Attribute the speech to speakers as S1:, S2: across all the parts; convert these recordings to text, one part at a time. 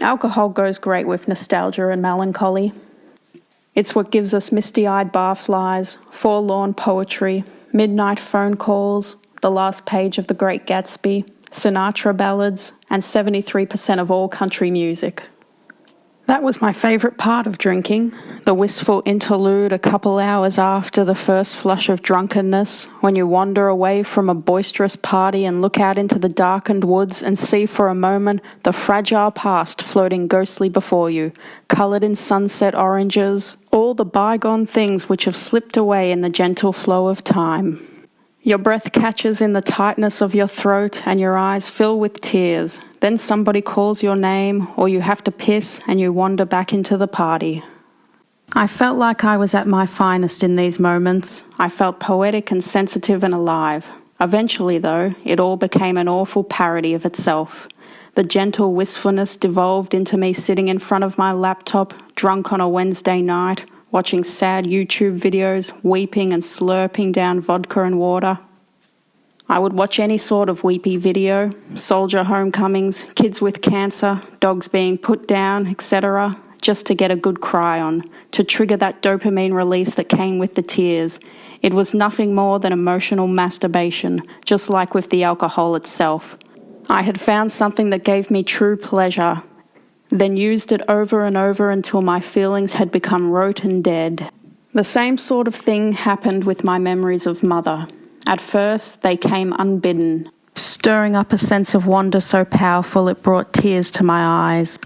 S1: Alcohol goes great with nostalgia and melancholy. It's what gives us misty-eyed barflies, forlorn poetry, midnight phone calls, the last page of The Great Gatsby, Sinatra ballads, and 73% of all country music. That was my favourite part of drinking, the wistful interlude a couple hours after the first flush of drunkenness, when you wander away from a boisterous party and look out into the darkened woods and see for a moment the fragile past floating ghostly before you, coloured in sunset oranges, all the bygone things which have slipped away in the gentle flow of time. Your breath catches in the tightness of your throat and your eyes fill with tears. Then somebody calls your name, or you have to piss and you wander back into the party. I felt like I was at my finest in these moments. I felt poetic and sensitive and alive. Eventually, though, it all became an awful parody of itself. The gentle wistfulness devolved into me sitting in front of my laptop, drunk on a Wednesday night, watching sad YouTube videos, weeping and slurping down vodka and water. I would watch any sort of weepy video, soldier homecomings, kids with cancer, dogs being put down, etc., just to get a good cry on, to trigger that dopamine release that came with the tears. It was nothing more than emotional masturbation, just like with the alcohol itself. I had found something that gave me true pleasure, then used it over and over until my feelings had become rote and dead. The same sort of thing happened with my memories of Mother. At first, they came unbidden, stirring up a sense of wonder so powerful it brought tears to my eyes.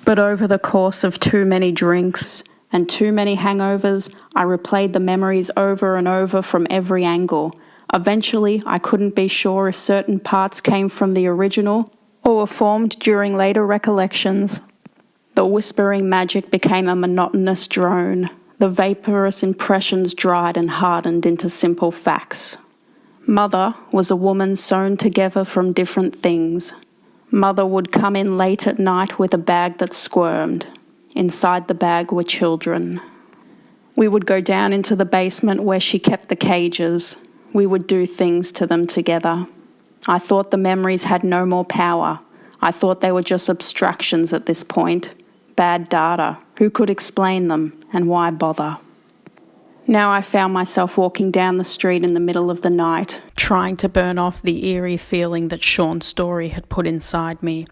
S1: But over the course of too many drinks and too many hangovers, I replayed the memories over and over from every angle. Eventually, I couldn't be sure if certain parts came from the original or were formed during later recollections. The whispering magic became a monotonous drone. The vaporous impressions dried and hardened into simple facts. Mother was a woman sewn together from different things. Mother would come in late at night with a bag that squirmed. Inside the bag were children. We would go down into the basement where she kept the cages. We would do things to them together. I thought the memories had no more power. I thought they were just abstractions at this point. Bad data. Who could explain them, and why bother? Now I found myself walking down the street in the middle of the night, trying to burn off the eerie feeling that Sean's story had put inside me.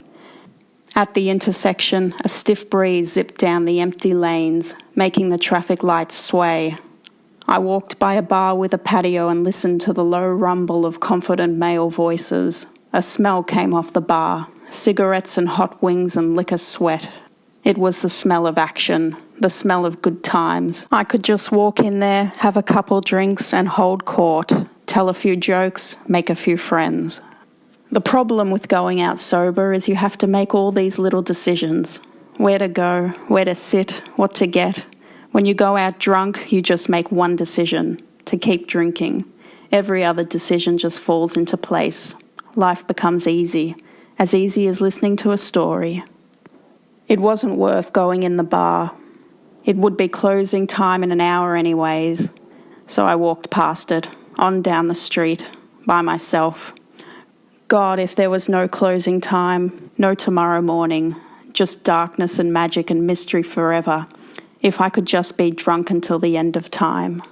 S1: At the intersection, a stiff breeze zipped down the empty lanes, making the traffic lights sway. I walked by a bar with a patio and listened to the low rumble of confident male voices. A smell came off the bar, cigarettes and hot wings and liquor sweat. It was the smell of action, the smell of good times. I could just walk in there, have a couple drinks and hold court, tell a few jokes, make a few friends. The problem with going out sober is you have to make all these little decisions. Where to go, where to sit, what to get. When you go out drunk, you just make one decision, to keep drinking. Every other decision just falls into place. Life becomes easy as listening to a story. It wasn't worth going in the bar. It would be closing time in an hour anyways. So I walked past it, on down the street, by myself. God, if there was no closing time, no tomorrow morning, just darkness and magic and mystery forever. If I could just be drunk until the end of time.